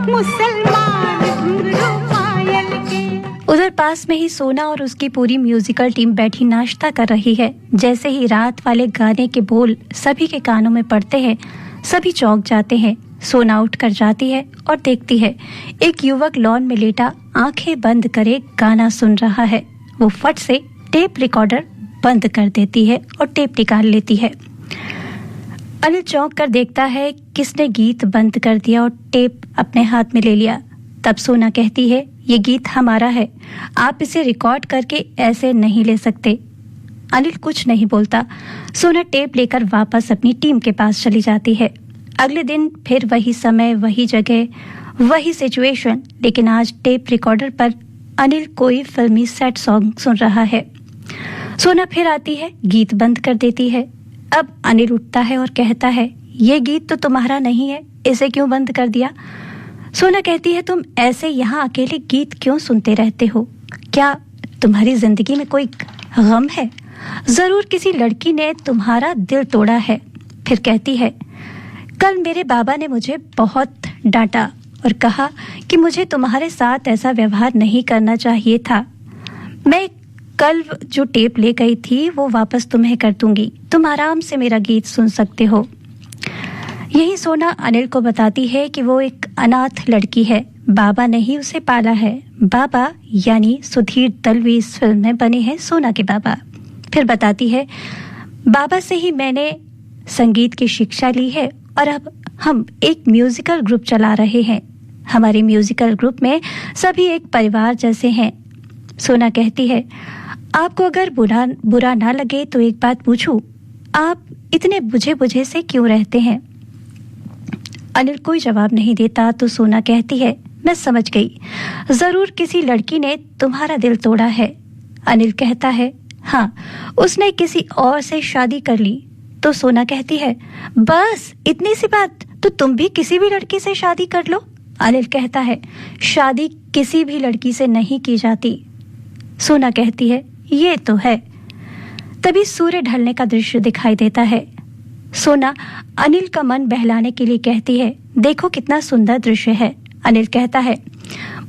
मुसलमान घुंघरू पायल के। उधर पास में ही सोना और उसकी पूरी म्यूजिकल टीम बैठी नाश्ता कर रही है। जैसे ही रात वाले गाने के बोल सभी के कानों में पड़ते हैं, सभी चौंक जाते हैं। सोना उठकर जाती है और देखती है एक युवक लॉन में लेटा आंखें बंद करे गाना सुन रहा है। वो फट से टेप रिकॉर्डर बंद कर देती है और टेप निकाल लेती है। अनिल चौंक कर देखता है किसने गीत बंद कर दिया और टेप अपने हाथ में ले लिया। तब सोना कहती है ये गीत हमारा है, आप इसे रिकॉर्ड करके ऐसे नहीं ले सकते। अनिल कुछ नहीं बोलता। सोना टेप लेकर वापस अपनी टीम के पास चली जाती है। अगले दिन फिर वही समय, वही जगह, वही सिचुएशन, लेकिन आज टेप रिकॉर्डर पर अनिल कोई फिल्मी सैड सॉन्ग सुन रहा है। सोना फिर आती है, गीत बंद कर देती है। अब अनिल उठता है और कहता है ये गीत तो तुम्हारा नहीं है, इसे क्यों बंद कर दिया? सोना कहती है तुम ऐसे यहाँ अकेले गीत क्यों सुनते रहते हो? क्या तुम्हारी जिंदगी में कोई गम है? जरूर किसी लड़की ने तुम्हारा दिल तोड़ा है। फिर कहती है कल मेरे बाबा ने मुझे बहुत डांटा और कहा कि मुझे तुम्हारे साथ ऐसा व्यवहार नहीं करना चाहिए था। मैं कल जो टेप ले गई थी वो वापस तुम्हें कर दूंगी, तुम आराम से मेरा गीत सुन सकते हो। यही सोना अनिल को बताती है कि वो एक अनाथ लड़की है, बाबा ने ही उसे पाला है। बाबा यानी सुधीर दलवी इस फिल्म में बने हैं सोना के बाबा। फिर बताती है बाबा से ही मैंने संगीत की शिक्षा ली है और अब हम एक म्यूजिकल ग्रुप चला रहे हैं। हमारे म्यूजिकल ग्रुप में सभी एक परिवार जैसे हैं। सोना कहती है आपको अगर बुरा ना लगे तो एक बात पूछूं, आप इतने बुझे बुझे से क्यों रहते हैं? अनिल कोई जवाब नहीं देता तो सोना कहती है मैं समझ गई, जरूर किसी लड़की ने तुम्हारा दिल तोड़ा है। अनिल कहता है हाँ, उसने किसी और से शादी कर ली। तो सोना कहती है बस इतनी सी बात, तो तुम भी किसी भी लड़की से शादी कर लो। अनिल कहता है शादी किसी भी लड़की से नहीं की जाती। सोना कहती है ये तो है। तभी सूर्य ढलने का दृश्य दिखाई देता है। सोना अनिल का मन बहलाने के लिए कहती है देखो कितना सुंदर दृश्य है। अनिल कहता है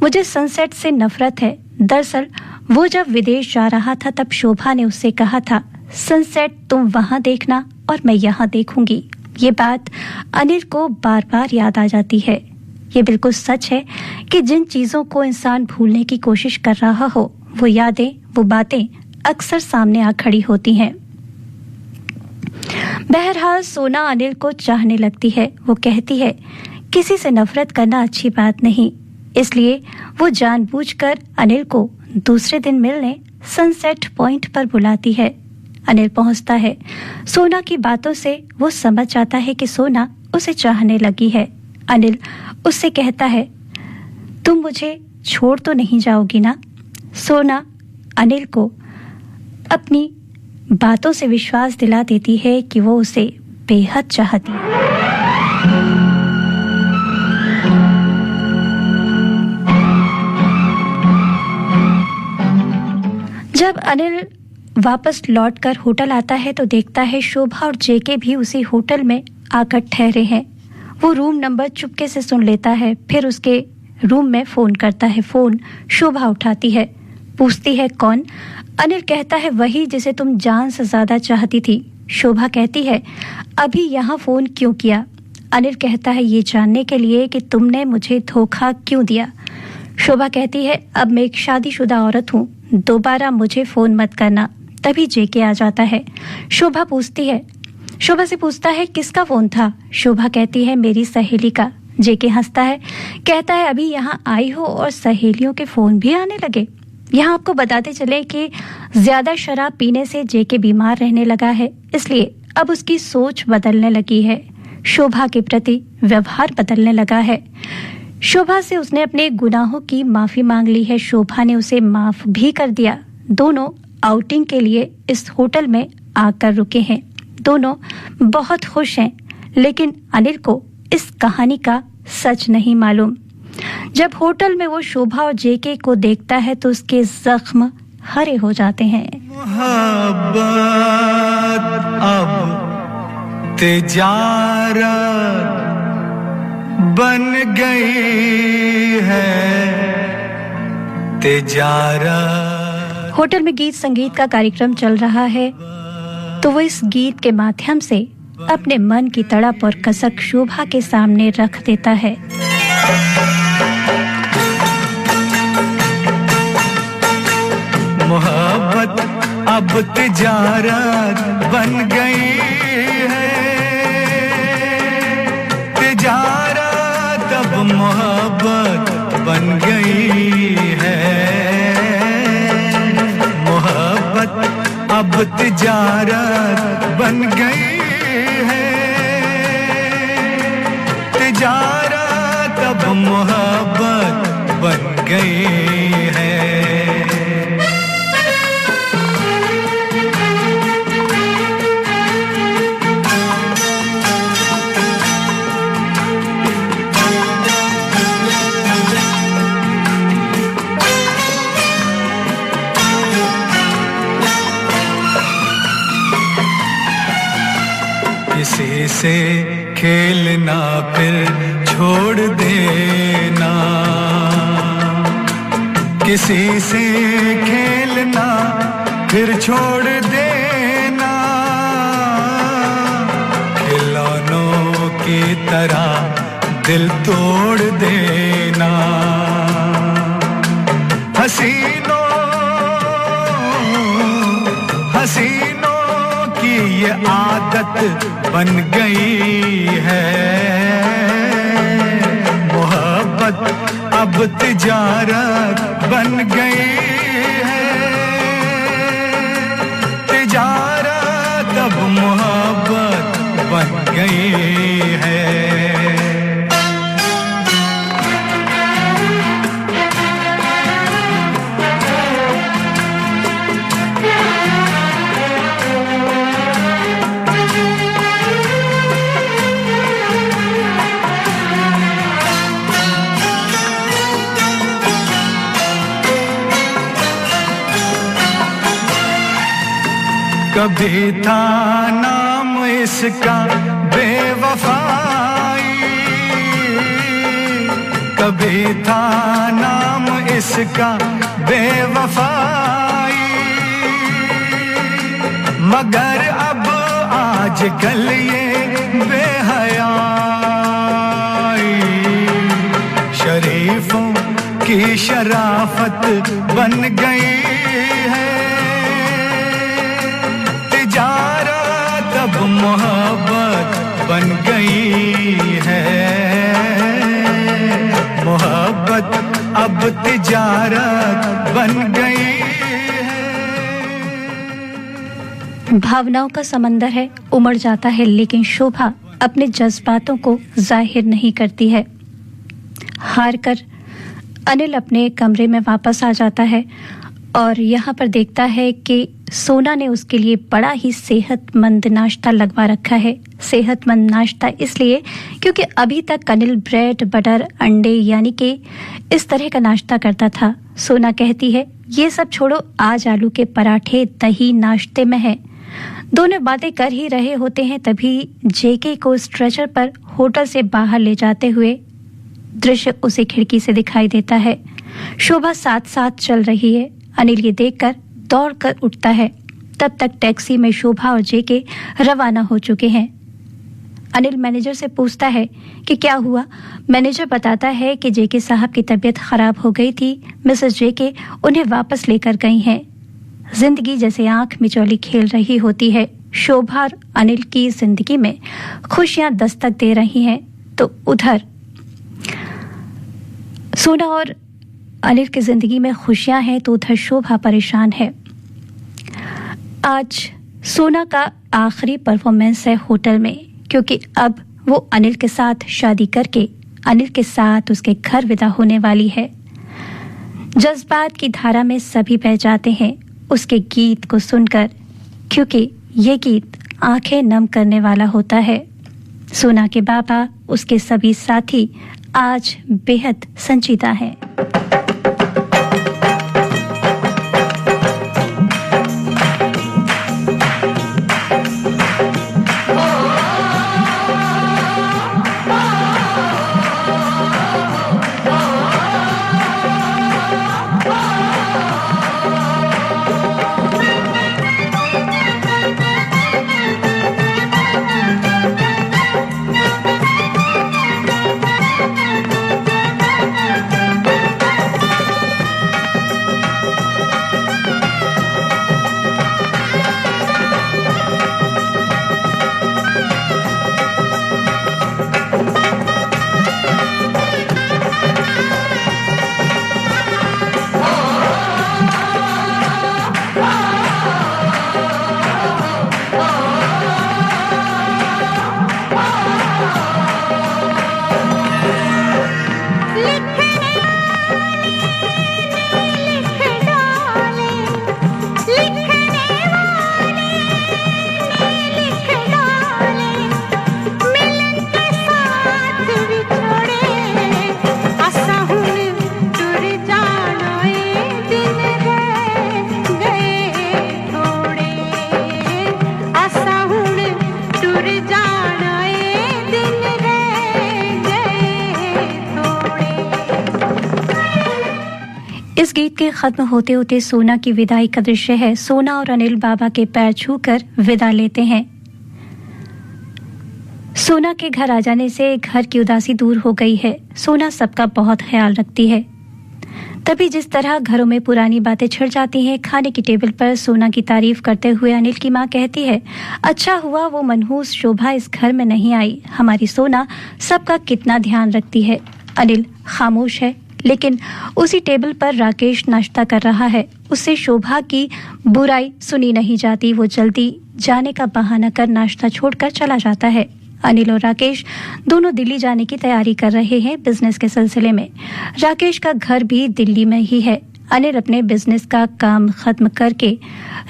मुझे सनसेट से नफरत है। दरअसल वो जब विदेश जा रहा था तब शोभा ने उससे कहा था सनसेट तुम वहां देखना और मैं यहाँ देखूंगी। ये बात अनिल को बार बार याद आ जाती है। ये बिल्कुल सच है कि जिन चीजों को इंसान भूलने की कोशिश कर रहा हो वो यादें, वो बातें अक्सर सामने आ खड़ी होती हैं। बहरहाल सोना अनिल को चाहने लगती है। वो कहती है किसी से नफरत करना अच्छी बात नहीं, इसलिए वो जानबूझकर अनिल को दूसरे दिन मिलने सनसेट पॉइंट पर बुलाती है। अनिल पहुंचता है। सोना की बातों से वो समझ जाता है कि सोना उसे चाहने लगी है। अनिल उससे कहता है तुम मुझे छोड़ तो नहीं जाओगी ना? सोना अनिल को अपनी बातों से विश्वास दिला देती है कि वो उसे बेहद चाहती है। जब अनिल वापस लौटकर होटल आता है तो देखता है शोभा और जेके भी उसी होटल में आकर ठहरे हैं। वो रूम नंबर चुपके से सुन लेता है, फिर उसके रूम में फोन करता है। फोन शोभा उठाती है, पूछती है कौन? अनिल कहता है वही जिसे तुम जान से ज्यादा चाहती थी। शोभा कहती है अभी यहाँ फोन क्यों किया? अनिल कहता है ये जानने के लिए कि तुमने मुझे धोखा क्यों दिया। शोभा कहती है अब मैं एक शादीशुदा औरत हूँ, दोबारा मुझे फोन मत करना। तभी जेके आ जाता है। शोभा से पूछता है किसका फोन था? शोभा कहती है मेरी सहेली का। जेके हंसता है, कहता है अभी यहाँ आई हो और सहेलियों के फोन भी आने लगे। यहाँ आपको बताते चले कि ज्यादा शराब पीने से जेके बीमार रहने लगा है, इसलिए अब उसकी सोच बदलने लगी है। शोभा के प्रति व्यवहार बदलने लगा है। शोभा से उसने अपने गुनाहों की माफी मांग ली है। शोभा ने उसे माफ भी कर दिया। दोनों आउटिंग के लिए इस होटल में आकर रुके हैं। दोनों बहुत खुश हैं, लेकिन अनिल को इस कहानी का सच नहीं मालूम। जब होटल में वो शोभा और जेके को देखता है तो उसके जख्म हरे हो जाते हैं। मोहब्बत अब तिजारत बन गई है, तिजारत। होटल में गीत संगीत का कार्यक्रम चल रहा है तो वो इस गीत के माध्यम से अपने मन की तड़प और कसक शोभा के सामने रख देता है। मोहब्बत अब तिजारत बन गई है, तिजारत अब मोहब्बत बन गई है। मोहब्बत अब तिजारत बन गई है, तिजारत अब मोहब्बत बन गई है। किसी से खेलना फिर छोड़ देना, किसी से खेलना फिर छोड़ देना, खिलौनों की तरह दिल तोड़ देना। हसीनों की ये आदत बन गई है। मोहब्बत अब तिजारत बन गई है, तिजारत अब मोहब्बत बन गई है। कभी था नाम इसका बेवफाई, कभी था नाम इसका बेवफाई, मगर अब आजकल ये बेहयाई शरीफों की शराफत बन गई है। तिजारत अब मोहब्बत बन गई है, मोहब्बत अब तिजारत बन गई है। भावनाओं का समंदर है, उमड़ जाता है, लेकिन शोभा अपने जज्बातों को जाहिर नहीं करती है। हार कर अनिल अपने कमरे में वापस आ जाता है और यहाँ पर देखता है कि सोना ने उसके लिए बड़ा ही सेहतमंद नाश्ता लगवा रखा है। सेहतमंद नाश्ता इसलिए क्योंकि अभी तक अनिल ब्रेड बटर अंडे यानी कि इस तरह का नाश्ता करता था। सोना कहती है ये सब छोड़ो, आज आलू के पराठे दही नाश्ते में है। दोनों बातें कर ही रहे होते हैं तभी जेके को स्ट्रेचर पर होटल से बाहर ले जाते हुए दृश्य उसे खिड़की से दिखाई देता है। शोभा साथ साथ चल रही है। अनिल ये देखकर दौड़कर उठता है। तब तक टैक्सी में शोभा और जेके रवाना हो चुके हैं। अनिल मैनेजर से पूछता है कि क्या हुआ। मैनेजर बताता है कि जेके साहब की तबीयत खराब हो गई थी। मिसेस जेके उन्हें वापस लेकर गई हैं। जिंदगी जैसे आंख मिचौली खेल रही होती है। शोभा और अनिल की जिंदगी में खुशियां दस्तक दे रही हैं तो उधर सोना और अनिल की जिंदगी में खुशियां हैं तो उधर शोभा परेशान है। आज सोना का आखिरी परफॉर्मेंस है होटल में, क्योंकि अब वो अनिल के साथ शादी करके अनिल के साथ उसके घर विदा होने वाली है। जज्बात की धारा में सभी बह जाते हैं उसके गीत को सुनकर, क्योंकि ये गीत आंखें नम करने वाला होता है। सोना के बाबा, उसके सभी साथी आज बेहद संजीदा हैं। इस गीत के खत्म होते होते सोना की विदाई का दृश्य है। सोना और अनिल बाबा के पैर छूकर विदा लेते हैं। सोना के घर आ जाने से घर की उदासी दूर हो गई है। सोना सबका बहुत ख्याल रखती है। तभी जिस तरह घरों में पुरानी बातें छिड़ जाती हैं, खाने की टेबल पर सोना की तारीफ करते हुए अनिल की माँ कहती है, अच्छा हुआ वो मनहूस शोभा इस घर में नहीं आई। हमारी सोना सबका कितना ध्यान रखती है। अनिल खामोश है, लेकिन उसी टेबल पर राकेश नाश्ता कर रहा है। उससे शोभा की बुराई सुनी नहीं जाती। वो जल्दी जाने का बहाना कर नाश्ता छोड़कर चला जाता है। अनिल और राकेश दोनों दिल्ली जाने की तैयारी कर रहे हैं बिजनेस के सिलसिले में। राकेश का घर भी दिल्ली में ही है। अनिल अपने बिजनेस का काम खत्म करके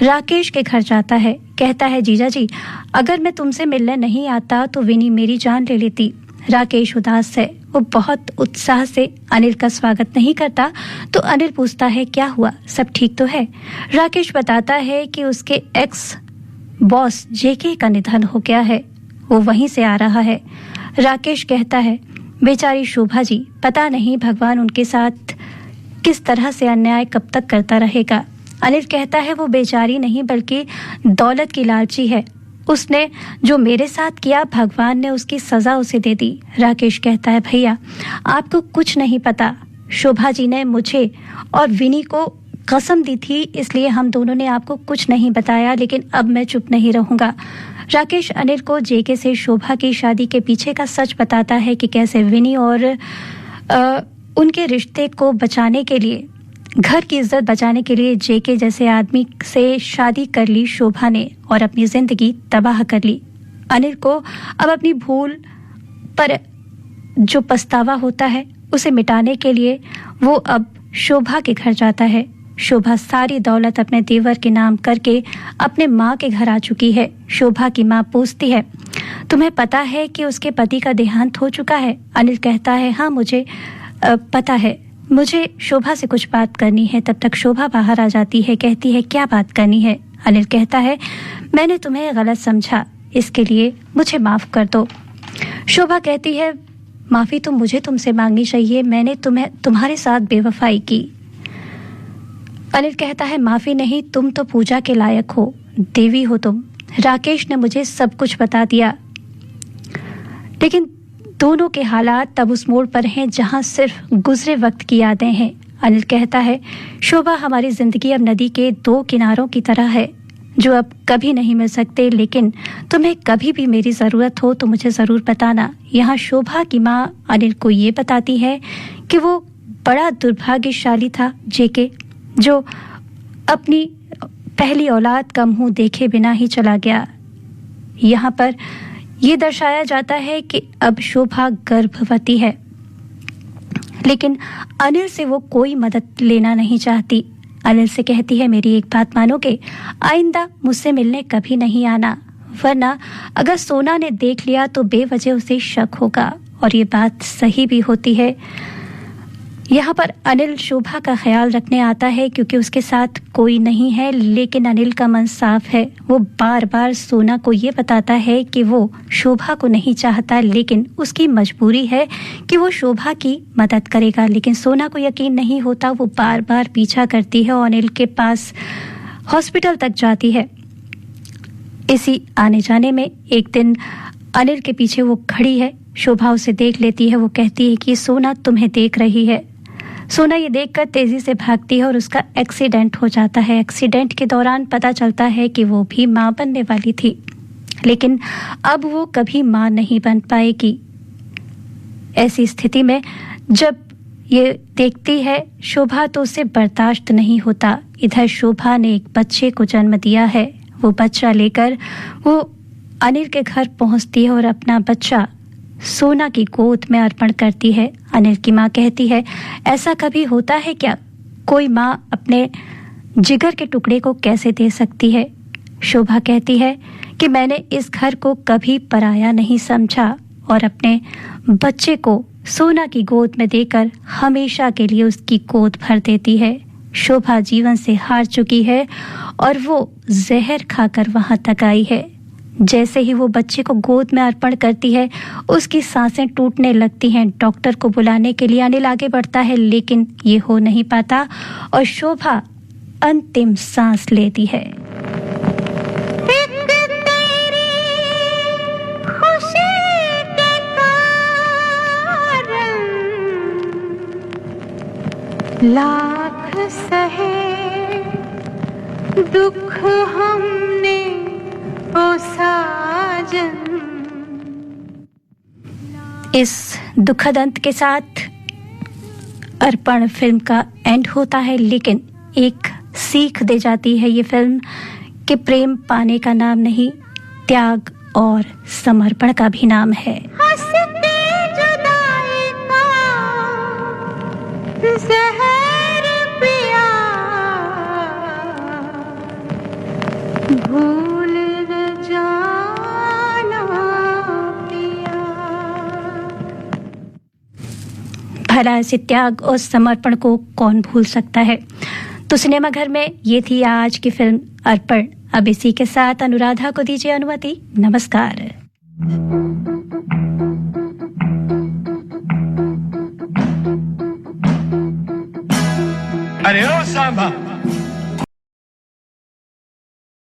राकेश के घर जाता है। कहता है, जीजा जी, अगर मैं तुमसे मिलने नहीं आता तो विनी मेरी जान ले लेती। राकेश उदास है। वो बहुत उत्साह से अनिल का स्वागत नहीं करता तो अनिल पूछता है, क्या हुआ, सब ठीक तो है? राकेश बताता है कि उसके एक्स बॉस जेके का निधन हो गया है। वो वहीं से आ रहा है। राकेश कहता है, बेचारी शोभा जी, पता नहीं भगवान उनके साथ किस तरह से अन्याय कब तक करता रहेगा। अनिल कहता है, वो बेचारी नहीं बल्कि दौलत की लालची है। उसने जो मेरे साथ किया भगवान ने उसकी सजा उसे दे दी। राकेश कहता है, भैया आपको कुछ नहीं पता। शोभा जी ने मुझे और विनी को कसम दी थी, इसलिए हम दोनों ने आपको कुछ नहीं बताया, लेकिन अब मैं चुप नहीं रहूंगा। राकेश अनिल को जेके से शोभा की शादी के पीछे का सच बताता है कि कैसे विनी और उनके रिश्ते को बचाने के लिए, घर की इज्जत बचाने के लिए जेके जैसे आदमी से शादी कर ली शोभा ने और अपनी जिंदगी तबाह कर ली। अनिल को अब अपनी भूल पर जो पछतावा होता है उसे मिटाने के लिए वो अब शोभा के घर जाता है। शोभा सारी दौलत अपने देवर के नाम करके अपने माँ के घर आ चुकी है। शोभा की माँ पूछती है, तुम्हें पता है कि उसके पति का देहांत हो चुका है? अनिल कहता है, हाँ मुझे पता है, मुझे शोभा से कुछ बात करनी है। तब तक शोभा बाहर आ जाती है, कहती है, क्या बात करनी है? अनिल कहता है, मैंने तुम्हें गलत समझा, इसके लिए मुझे माफ कर दो। शोभा कहती है, माफी तो मुझे तुमसे मांगनी चाहिए, मैंने तुम्हारे साथ बेवफाई की। अनिल कहता है, माफी नहीं, तुम तो पूजा के लायक हो, देवी हो तुम। राकेश ने मुझे सब कुछ बता दिया, लेकिन दोनों के हालात तब उस मोड़ पर हैं जहां सिर्फ गुजरे वक्त की यादें हैं। अनिल कहता है, शोभा, हमारी जिंदगी अब नदी के दो किनारों की तरह है जो अब कभी नहीं मिल सकते, लेकिन तुम्हें कभी भी मेरी जरूरत हो तो मुझे जरूर बताना। यहाँ शोभा की माँ अनिल को ये बताती है कि वो बड़ा दुर्भाग्यशाली था जेके, जो अपनी पहली औलाद का मुंह देखे बिना ही चला गया। यहाँ पर यह दर्शाया जाता है कि अब शोभा गर्भवती है, लेकिन अनिल से वो कोई मदद लेना नहीं चाहती। अनिल से कहती है, मेरी एक बात मानोगे, आइंदा मुझसे मिलने कभी नहीं आना, वरना अगर सोना ने देख लिया तो बेवजह उसे शक होगा। और ये बात सही भी होती है। यहाँ पर अनिल शोभा का ख्याल रखने आता है क्योंकि उसके साथ कोई नहीं है, लेकिन अनिल का मन साफ है। वो बार बार सोना को ये बताता है कि वो शोभा को नहीं चाहता, लेकिन उसकी मजबूरी है कि वो शोभा की मदद करेगा। लेकिन सोना को यकीन नहीं होता, वो बार बार पीछा करती है और अनिल के पास हॉस्पिटल तक जाती है। इसी आने जाने में एक दिन अनिल के पीछे वो खड़ी है, शोभा उसे देख लेती है। वो कहती है कि सोना तुम्हें देख रही है। सोना ये देखकर तेजी से भागती है और उसका एक्सीडेंट हो जाता है। एक्सीडेंट के दौरान पता चलता है कि वो भी मां बनने वाली थी, लेकिन अब वो कभी मां नहीं बन पाएगी। ऐसी स्थिति में जब ये देखती है शोभा तो उसे बर्दाश्त नहीं होता। इधर शोभा ने एक बच्चे को जन्म दिया है। वो बच्चा लेकर वो अनिल के घर पहुंचती है और अपना बच्चा सोना की गोद में अर्पण करती है। अनिल की माँ कहती है, ऐसा कभी होता है क्या? कोई माँ अपने जिगर के टुकड़े को कैसे दे सकती है? शोभा कहती है कि मैंने इस घर को कभी पराया नहीं समझा और अपने बच्चे को सोना की गोद में देकर हमेशा के लिए उसकी गोद भर देती है। शोभा जीवन से हार चुकी है और वो जहर खाकर वहां तक आई है। जैसे ही वो बच्चे को गोद में अर्पण करती है, उसकी सांसें टूटने लगती हैं। डॉक्टर को बुलाने के लिए अनिल आगे बढ़ता है, लेकिन ये हो नहीं पाता और शोभा अंतिम सांस लेती है। लाख सहे दुख हमने ओ साजन। इस दुखद अंत के साथ अर्पण फिल्म का एंड होता है, लेकिन एक सीख दे जाती है ये फिल्म कि प्रेम पाने का नाम नहीं, त्याग और समर्पण का भी नाम है। हंसते जुदाई का जहर पिया, भूल न जाना पिया। भला ऐसे त्याग और समर्पण को कौन भूल सकता है। तो सिनेमा घर में ये थी आज की फिल्म अर्पण। अब इसी के साथ अनुराधा को दीजिए अनुमति। नमस्कार। अरे ओ सांबा,